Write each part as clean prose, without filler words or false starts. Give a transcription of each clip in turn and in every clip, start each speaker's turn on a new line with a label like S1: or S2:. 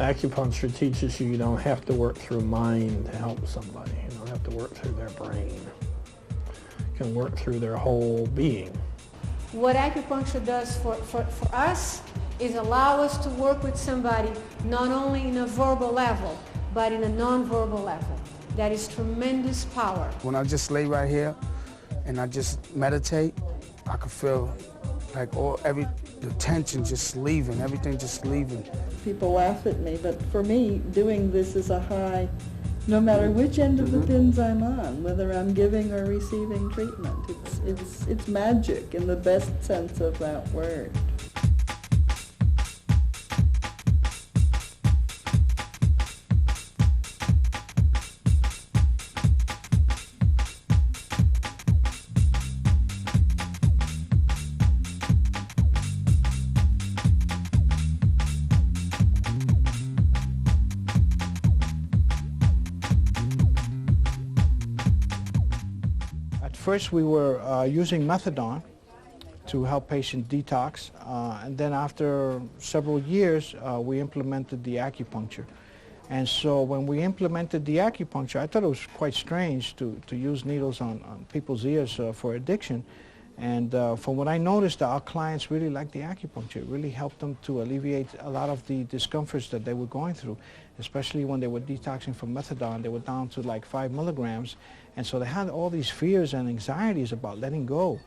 S1: Acupuncture teaches you don't have to work through mind to help somebody. You don't have to work through their brain. You can work through their whole being.
S2: What acupuncture does for us is allow us to work with somebody not only in a verbal level, but in a non-verbal level. That is tremendous power.
S3: When I just lay right here and I just meditate, I can feel like the tension just leaving, everything just leaving.
S4: People laugh at me, but for me, doing this is a high, no matter which end of the pins I'm on, whether I'm giving or receiving treatment. It's magic in the best sense of that word.
S5: First, we were using methadone to help patients detox, and then after several years, we implemented the acupuncture. And so when we implemented the acupuncture, I thought it was quite strange to use needles on people's ears for addiction. And from what I noticed, our clients really liked the acupuncture. It really helped them to alleviate a lot of the discomforts that they were going through, especially when they were detoxing from methadone. They were down to like 5 milligrams. And so they had all these fears and anxieties about letting go.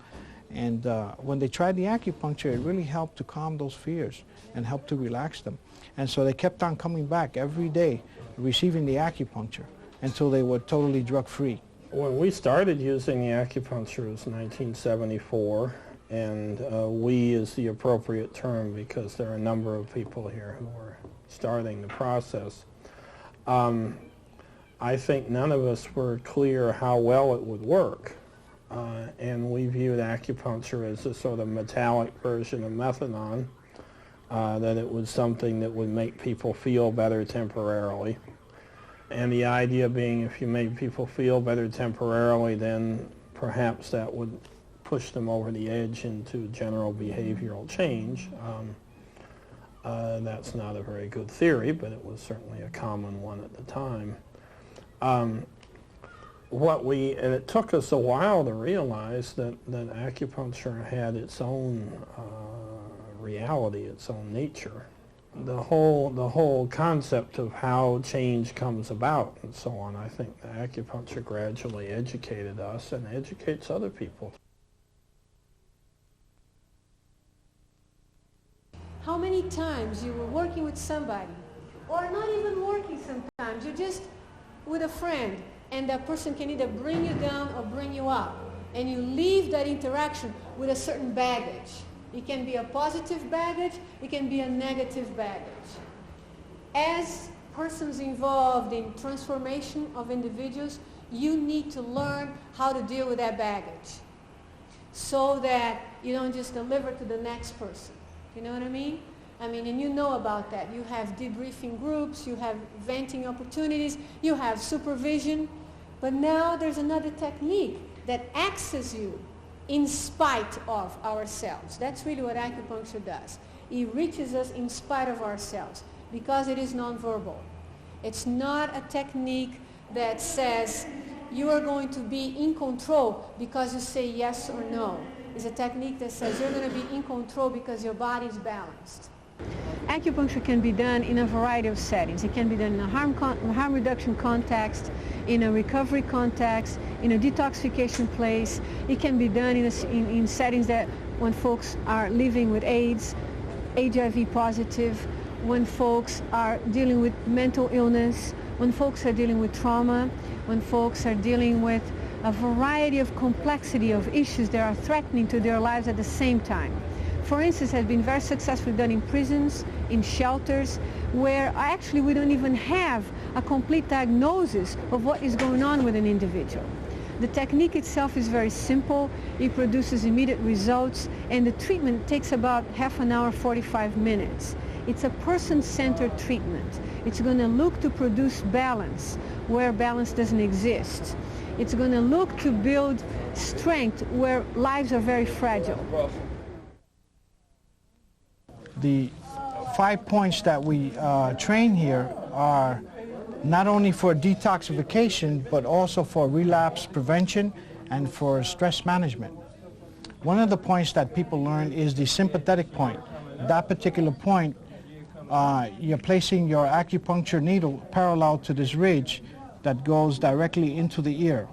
S5: And when they tried the acupuncture, it really helped to calm those fears and help to relax them. And so they kept on coming back every day, receiving the acupuncture until they were totally drug-free.
S1: When we started using the acupuncture, it was 1974, and we is the appropriate term because there are a number of people here who were starting the process. I think none of us were clear how well it would work, and we viewed acupuncture as a sort of metallic version of methadone, that it was something that would make people feel better temporarily. And the idea being if you made people feel better temporarily, then perhaps that would push them over the edge into general behavioral change. That's not a very good theory, but it was certainly a common one at the time. And it took us a while to realize that acupuncture had its own reality, its own nature. The whole concept of how change comes about and so on, I think the acupuncture gradually educated us and educates other people.
S2: How many times you were working with somebody, or not even working sometimes, you're just with a friend, and that person can either bring you down or bring you up, and you leave that interaction with a certain baggage. It can be a positive baggage, it can be a negative baggage. As persons involved in transformation of individuals, you need to learn how to deal with that baggage so that you don't just deliver to the next person. You know what I mean? And you know about that. You have debriefing groups, you have venting opportunities, you have supervision, but now there's another technique that accesses you in spite of ourselves. That's really what acupuncture does. It reaches us in spite of ourselves because it is nonverbal. It's not a technique that says you are going to be in control because you say yes or no. It's a technique that says you're going to be in control because your body is balanced. Acupuncture can be done in a variety of settings. It can be done in a harm reduction context, in a recovery context, in a detoxification place. It can be done in settings that when folks are living with AIDS, HIV positive, when folks are dealing with mental illness, when folks are dealing with trauma, when folks are dealing with a variety of complexity of issues that are threatening to their lives at the same time. For instance, has been very successfully done in prisons, in shelters, where actually we don't even have a complete diagnosis of what is going on with an individual. The technique itself is very simple, it produces immediate results, and the treatment takes about half an hour, 45 minutes. It's a person-centered treatment. It's going to look to produce balance where balance doesn't exist. It's going to look to build strength where lives are very fragile.
S5: The 5 points that we train here are not only for detoxification, but also for relapse prevention and for stress management. One of the points that people learn is the sympathetic point. That particular point, you're placing your acupuncture needle parallel to this ridge that goes directly into the ear.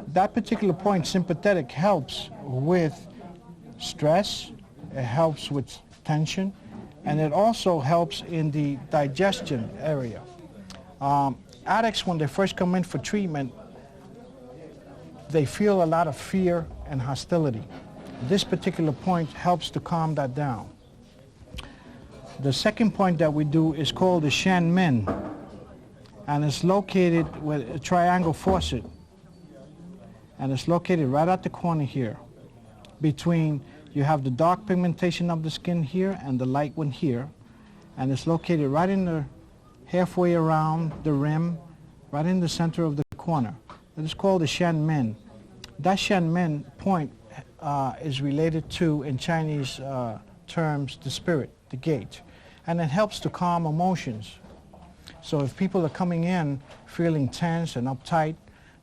S5: That particular point, sympathetic, helps with stress, it helps with tension, and it also helps in the digestion area. Addicts, when they first come in for treatment, they feel a lot of fear and hostility. This particular point helps to calm that down. The second point that we do is called the Shan Min, and it's located with a triangle faucet, and it's located right at the corner here. Between, you have the dark pigmentation of the skin here and the light one here, and it's located right in the halfway around the rim, right in the center of the corner. It is called the Shan Min. That Shan Min point is related to, in Chinese terms, the spirit, the gate, and it helps to calm emotions. So if people are coming in feeling tense and uptight,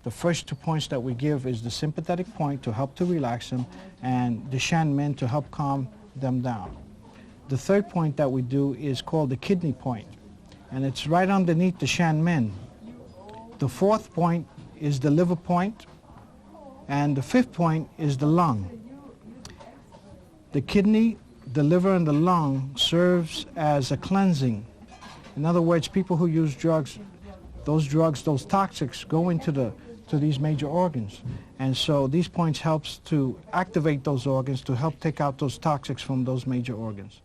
S5: the first 2 points that we give is the sympathetic point to help to relax them, and the Shan Min to help calm them down. The third point that we do is called the kidney point, and it's right underneath the Shan Min. The fourth point is the liver point, and the fifth point is the lung. The kidney, the liver, and the lung serves as a cleansing. In other words, people who use drugs, those toxics go into these major organs. And so these points helps to activate those organs to help take out those toxics from those major organs.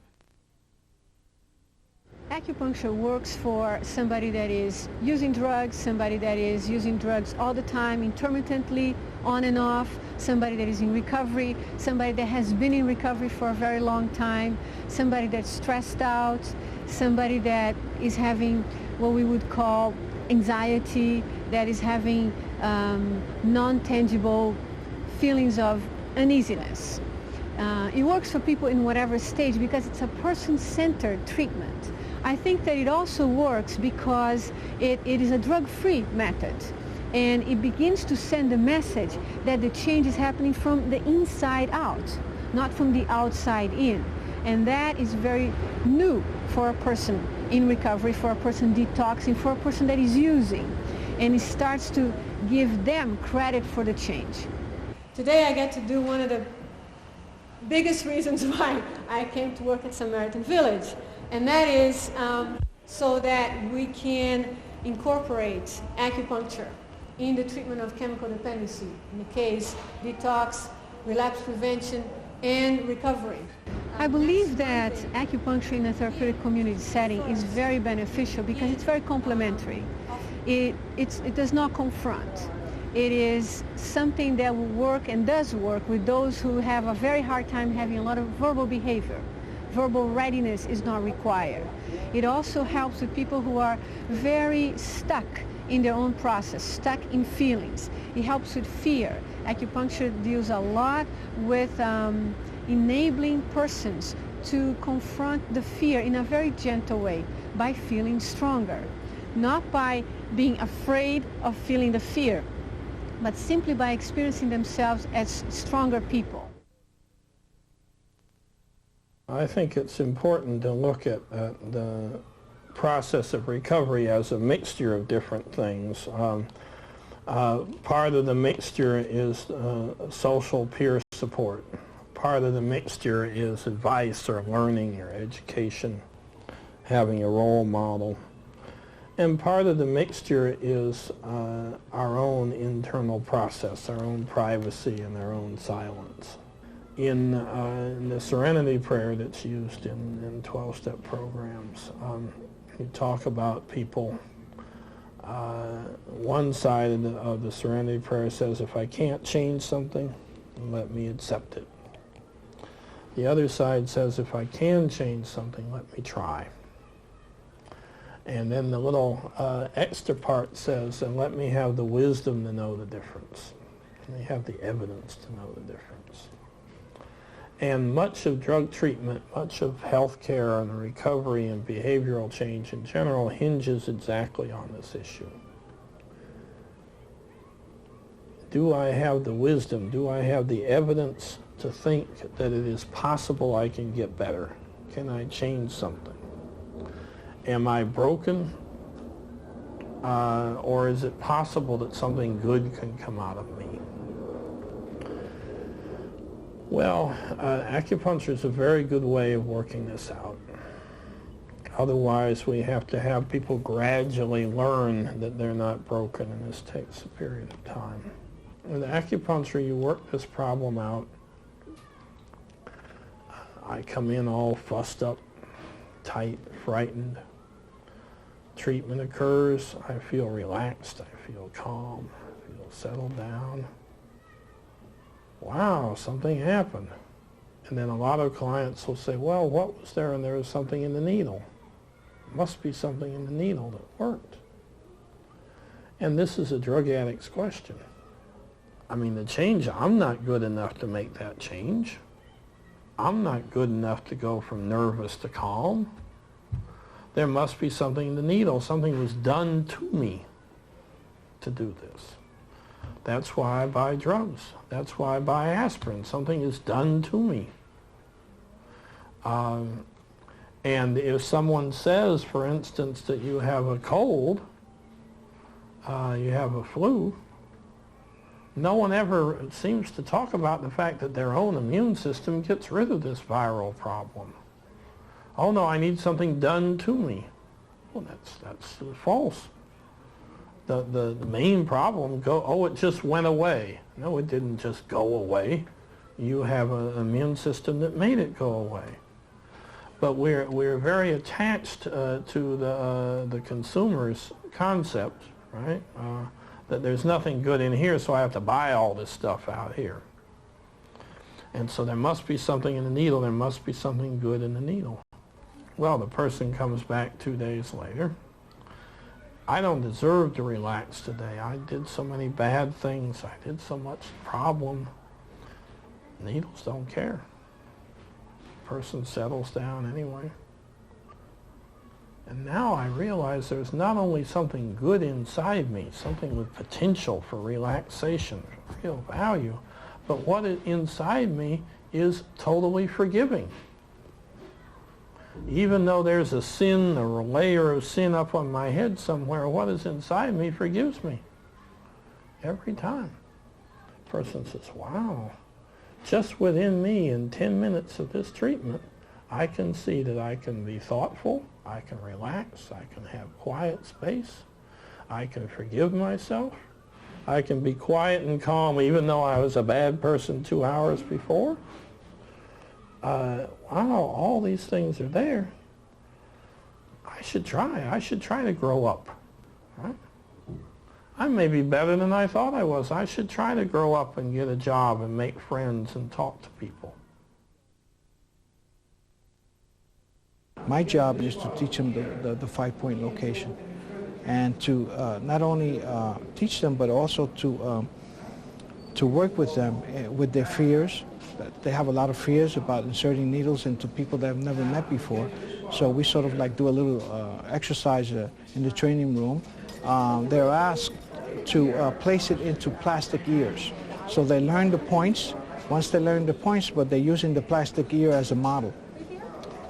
S2: Acupuncture works for somebody that is using drugs, somebody that is using drugs all the time, intermittently, on and off, somebody that is in recovery, somebody that has been in recovery for a very long time, somebody that's stressed out, somebody that is having what we would call anxiety, that is having non-tangible feelings of uneasiness. It works for people in whatever stage because it's a person-centered treatment. I think that it also works because it is a drug-free method, and it begins to send a message that the change is happening from the inside out, not from the outside in. And that is very new for a person in recovery, for a person detoxing, for a person that is using. And it starts to give them credit for the change. Today I get to do one of the biggest reasons why I came to work at Samaritan Village, and that is so that we can incorporate acupuncture in the treatment of chemical dependency, in the case detox, relapse prevention, and recovery. I believe that acupuncture in a therapeutic community setting is very beneficial because it's very complementary. It does not confront. It is something that will work and does work with those who have a very hard time having a lot of verbal behavior. Verbal readiness is not required. It also helps with people who are very stuck in their own process, stuck in feelings. It helps with fear. Acupuncture deals a lot with enabling persons to confront the fear in a very gentle way by feeling stronger, not by being afraid of feeling the fear, but simply by experiencing themselves as stronger people.
S1: I think it's important to look at the process of recovery as a mixture of different things. Part of the mixture is social peer support. Part of the mixture is advice or learning or education, having a role model. And part of the mixture is our own internal process, our own privacy and our own silence. In the Serenity Prayer that's used in 12-step programs, you talk about people. One side of the Serenity Prayer says, if I can't change something, let me accept it. The other side says, if I can change something, let me try. And then the little extra part says, and let me have the wisdom to know the difference. Let me have the evidence to know the difference. And much of drug treatment, much of healthcare and recovery and behavioral change in general hinges exactly on this issue. Do I have the wisdom? Do I have the evidence to think that it is possible I can get better? Can I change something? Am I broken? Or is it possible that something good can come out of me? Well, acupuncture is a very good way of working this out. Otherwise, we have to have people gradually learn that they're not broken, and this takes a period of time. With acupuncture, you work this problem out. I come in all fussed up, tight, frightened. Treatment occurs. I feel relaxed. I feel calm. I feel settled down. Wow, something happened. And then a lot of clients will say, well, what was there? And there was something in the needle. Must be something in the needle that worked. And this is a drug addict's question. I mean, the change, I'm not good enough to make that change. I'm not good enough to go from nervous to calm. There must be something in the needle. Something was done to me to do this. That's why I buy drugs. That's why I buy aspirin. Something is done to me. And if someone says, for instance, that you have a cold, you have a flu, no one ever seems to talk about the fact that their own immune system gets rid of this viral problem. Oh no, I need something done to me. Well, that's false. The main problem, it just went away. No, it didn't just go away. You have an immune system that made it go away. But we're very attached to the consumer's concept, right? That there's nothing good in here, so I have to buy all this stuff out here. And so there must be something in the needle. There must be something good in the needle. Well, the person comes back 2 days later. I don't deserve to relax today. I did so many bad things. I did so much problem. Needles don't care. Person settles down anyway. And now I realize there's not only something good inside me, something with potential for relaxation, real value, but what is inside me is totally forgiving. Even though there's a sin, a layer of sin up on my head somewhere, what is inside me forgives me. Every time. The person says, wow, just within me in 10 minutes of this treatment, I can see that I can be thoughtful, I can relax, I can have quiet space, I can forgive myself, I can be quiet and calm even though I was a bad person 2 hours before. Wow, all these things are there. I should try to grow up. Right? I may be better than I thought I was. I should try to grow up and get a job and make friends and talk to people.
S5: My job is to teach them the 5-point location and to not only teach them but also to work with them with their fears. They have a lot of fears about inserting needles into people they have never met before. So we sort of like do a little exercise in the training room. They're asked to place it into plastic ears. So they learn the points. Once they learn the points, but they're using the plastic ear as a model.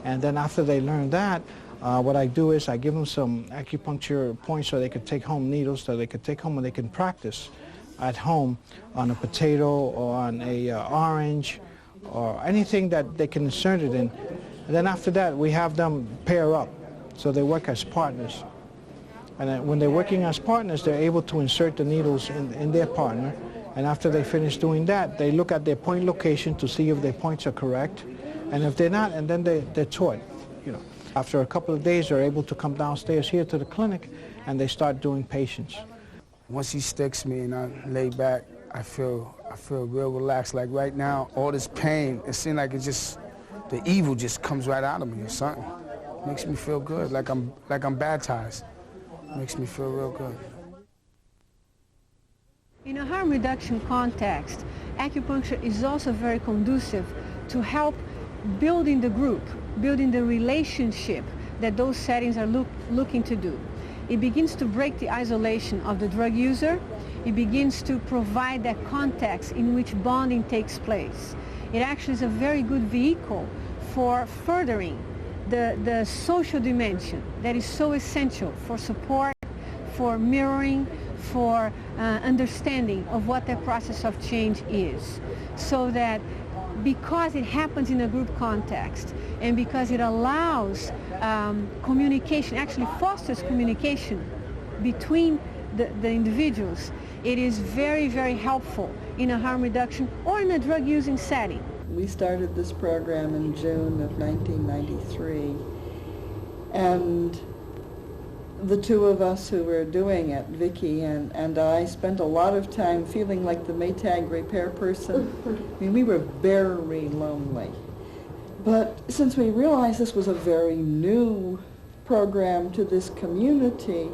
S5: And then after they learn that, what I do is I give them some acupuncture points so they can take home needles, so they can take home and they can practice at home on a potato or on a orange or anything that they can insert it in. And then after that, we have them pair up. So they work as partners. And then when they're working as partners, they're able to insert the needles in their partner. And after they finish doing that, they look at their point location to see if their points are correct. And if they're not, and then they're taught. After a couple of days, they're able to come downstairs here to the clinic, and they start doing patients.
S3: Once he sticks me and I lay back, I feel real relaxed. Like right now, all this pain, it seems like the evil just comes right out of me or something. Makes me feel good, like I'm baptized. Makes me feel real good.
S2: In a harm reduction context, acupuncture is also very conducive to help building the group, building the relationship that those settings are looking to do. It begins to break the isolation of the drug user. It begins to provide that context in which bonding takes place. It actually is a very good vehicle for furthering the social dimension that is so essential for support, for mirroring, for understanding of what that process of change is. So that because it happens in a group context and because it allows communication, actually fosters communication between the individuals, it is very, very helpful in a harm reduction or in a drug using setting.
S4: We started this program in June of 1993, and the two of us who were doing it, Vicki and I, spent a lot of time feeling like the Maytag repair person. I mean, we were very lonely. But since we realized this was a very new program to this community,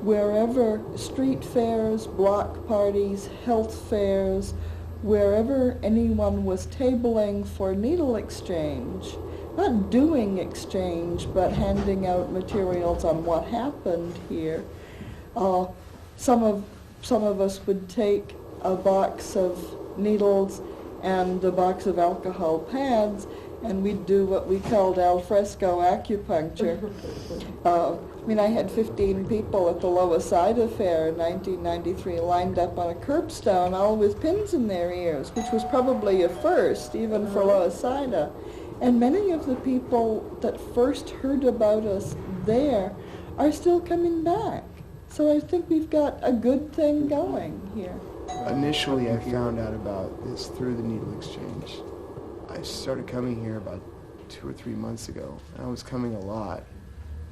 S4: wherever street fairs, block parties, health fairs, wherever anyone was tabling for needle exchange, not doing exchange, but handing out materials on what happened here. Some of us would take a box of needles and a box of alcohol pads, and we'd do what we called al fresco acupuncture. I mean, I had 15 people at the Lower Sida Fair in 1993 lined up on a curbstone, all with pins in their ears, which was probably a first, even for Lower Sida. And many of the people that first heard about us there are still coming back. So I think we've got a good thing going here.
S6: Initially, I found out about this through the needle exchange. I started coming here about 2 or 3 months ago. I was coming a lot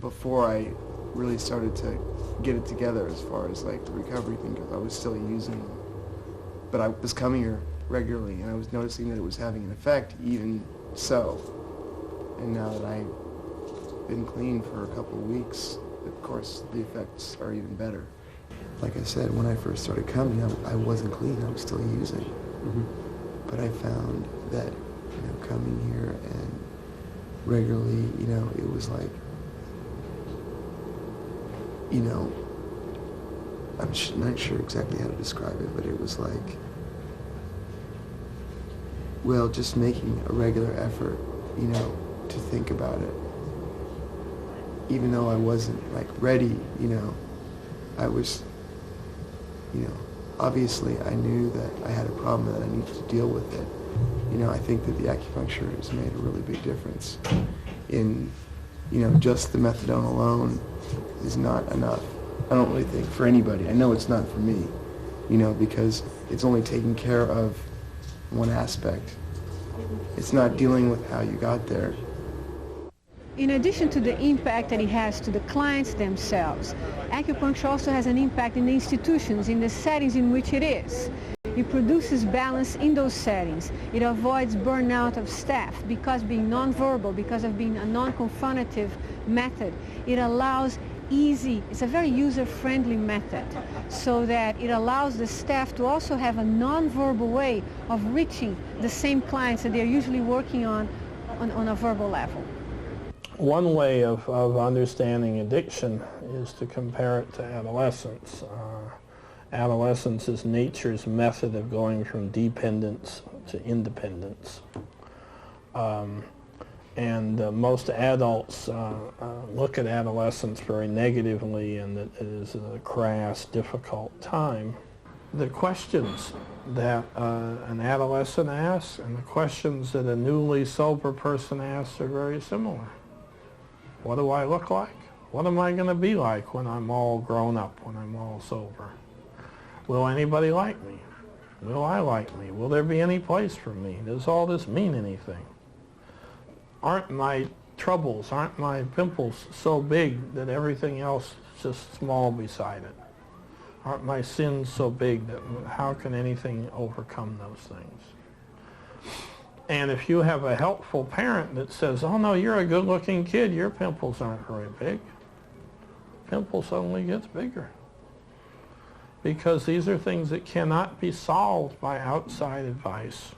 S6: before I really started to get it together as far as like the recovery thing, because I was still using them. But I was coming here regularly, and I was noticing that it was having an effect even so. And now that I've been clean for a couple of weeks, of course, the effects are even better. Like I said, when I first started coming, I wasn't clean. I was still using. Mm-hmm. But I found that, coming here and regularly, it was like, I'm not sure exactly how to describe it, but it was like, well, just making a regular effort, to think about it. Even though I wasn't like ready, I was, obviously I knew that I had a problem and that I needed to deal with it. I think that the acupuncture has made a really big difference in, just the methadone alone is not enough. I don't really think for anybody. I know it's not for me, because it's only taking care of one aspect. It's not dealing with how you got there.
S2: In addition to the impact that it has to the clients themselves, acupuncture also has an impact in the institutions, in the settings in which it is. It produces balance in those settings. It avoids burnout of staff because being nonverbal, because of being a non-confrontative method. It allows it's a very user-friendly method, so that it allows the staff to also have a nonverbal way of reaching the same clients that they're usually working on a verbal level.
S1: One way of understanding addiction is to compare it to adolescence. Adolescence is nature's method of going from dependence to independence. And most adults look at adolescence very negatively, and that it is a crass, difficult time. The questions that an adolescent asks and the questions that a newly sober person asks are very similar. What do I look like? What am I going to be like when I'm all grown up, when I'm all sober? Will anybody like me? Will I like me? Will there be any place for me? Does all this mean anything? Aren't my troubles, aren't my pimples so big that everything else is just small beside it? Aren't my sins so big that how can anything overcome those things? And if you have a helpful parent that says, oh no, you're a good-looking kid, your pimples aren't very big, pimple suddenly gets bigger. Because these are things that cannot be solved by outside advice.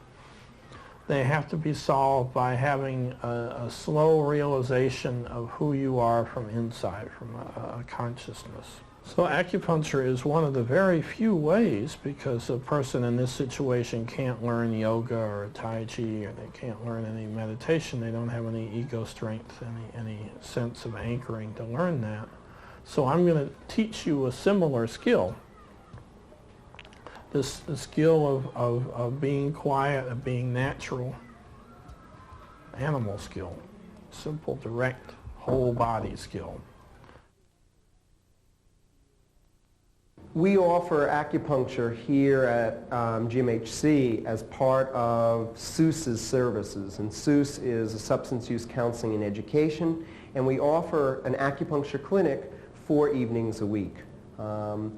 S1: They have to be solved by having a slow realization of who you are from inside, from a consciousness. So acupuncture is one of the very few ways, because a person in this situation can't learn yoga or Tai Chi, or they can't learn any meditation. They don't have any ego strength, any sense of anchoring to learn that. So I'm going to teach you a similar skill. The skill of being quiet, of being natural, animal skill, simple, direct, whole body skill.
S7: We offer acupuncture here at GMHC as part of SUCE's services, and SUCE is a substance use counseling and education, and we offer an acupuncture clinic 4 evenings a week,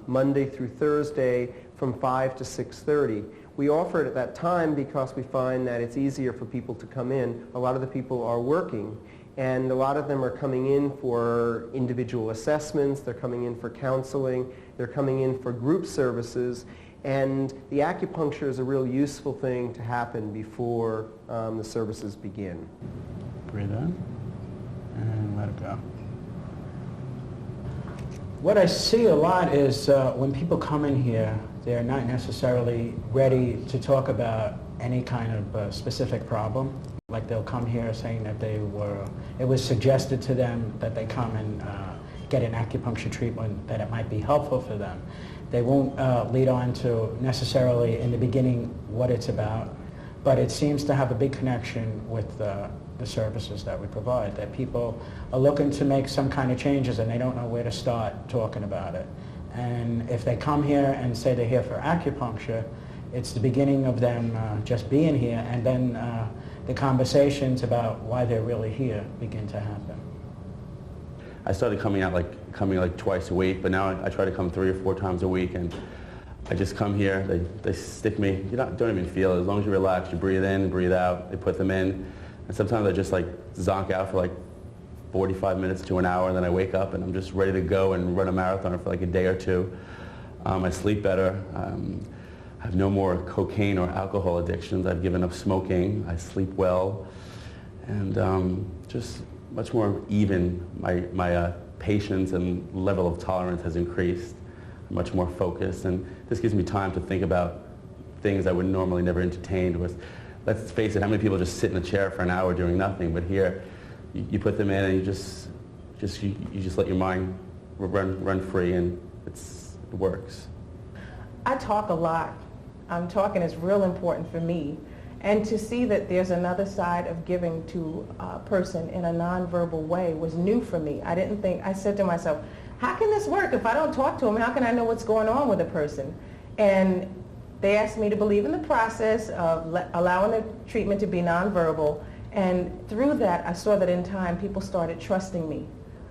S7: Monday through Thursday from 5 to 6:30. We offer it at that time because we find that it's easier for people to come in. A lot of the people are working, and a lot of them are coming in for individual assessments, they're coming in for counseling, they're coming in for group services, and the acupuncture is a real useful thing to happen before the services begin.
S8: Breathe in and let it go. What I see a lot is when people come in here, they're not necessarily ready to talk about any kind of specific problem. Like they'll come here saying that it was suggested to them that they come and get an acupuncture treatment, that it might be helpful for them. They won't lead on to necessarily in the beginning what it's about, but it seems to have a big connection with the services that we provide, that people are looking to make some kind of changes and they don't know where to start talking about it. And if they come here and say they're here for acupuncture, it's the beginning of them just being here, and then the conversations about why they're really here begin to happen.
S9: I started coming like twice a week, but now I try to come 3 or 4 times a week, and I just come here, they stick me, you don't even feel it. As long as you relax, you breathe in, breathe out, they put them in, and sometimes I just like zonk out for like 45 minutes to an hour, and then I wake up and I'm just ready to go and run a marathon for like a day or 2. I sleep better. I have no more cocaine or alcohol addictions. I've given up smoking. I sleep well, and just much more even. My patience and level of tolerance has increased. I'm much more focused, and this gives me time to think about things I would normally never entertain. Let's face it, how many people just sit in a chair for an hour doing nothing? But here, you put them in, and you just let your mind run free, and it works.
S10: I talk a lot. Talking is real important for me. And to see that there's another side of giving to a person in a nonverbal way was new for me. I said to myself, how can this work? If I don't talk to them, how can I know what's going on with a person? And they asked me to believe in the process of allowing the treatment to be nonverbal. And through that, I saw that in time, people started trusting me.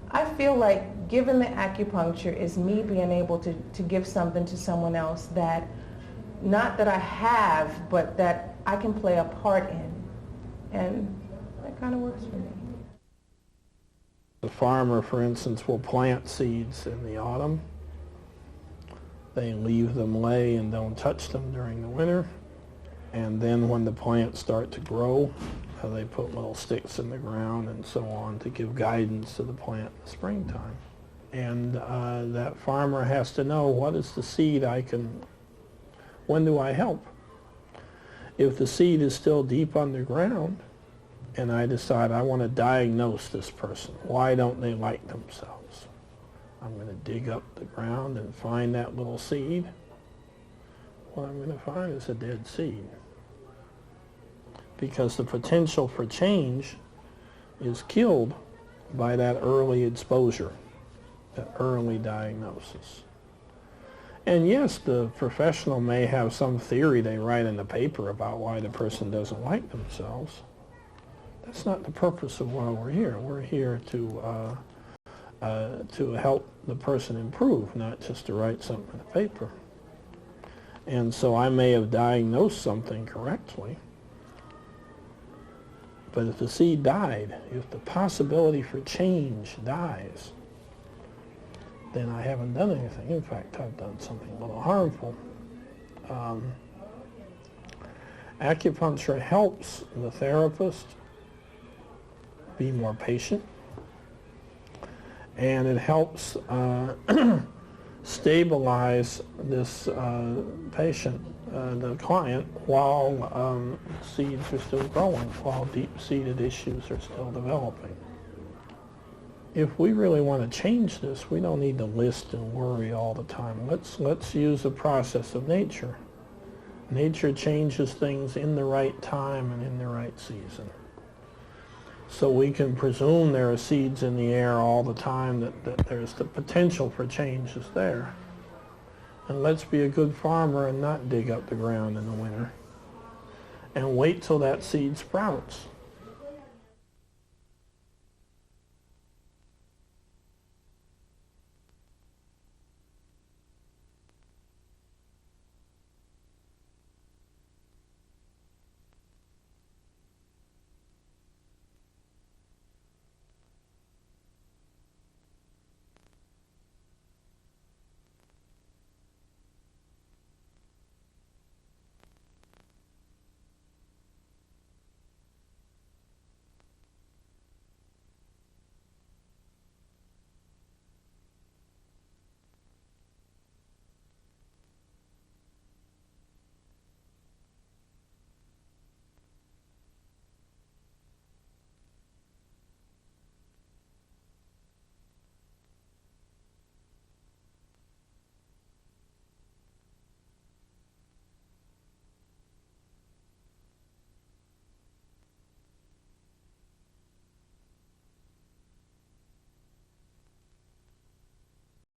S10: I feel like giving the acupuncture is me being able to give something to someone else that, not that I have, but that I can play a part in. And that kind of works for me.
S1: The farmer, for instance, will plant seeds in the autumn. They leave them lay and don't touch them during the winter. And then when the plants start to grow, they put little sticks in the ground and so on to give guidance to the plant in the springtime. And that farmer has to know, what is the seed when do I help? If the seed is still deep underground and I decide I want to diagnose this person, why don't they like themselves? I'm going to dig up the ground and find that little seed. What I'm going to find is a dead seed. Because the potential for change is killed by that early exposure, that early diagnosis. And yes, the professional may have some theory they write in the paper about why the person doesn't like themselves. That's not the purpose of why we're here. We're here to help the person improve, not just to write something in the paper. And so I may have diagnosed something correctly, but if the seed died, if the possibility for change dies, then I haven't done anything. In fact, I've done something a little harmful. Acupuncture helps the therapist be more patient, and it helps stabilize this patient, the client, while seeds are still growing, while deep-seated issues are still developing. If we really want to change this, we don't need to list and worry all the time. Let's use the process of nature. Nature changes things in the right time and in the right season. So we can presume there are seeds in the air all the time, that there's the potential for change is there. And let's be a good farmer and not dig up the ground in the winter. And wait till that seed sprouts.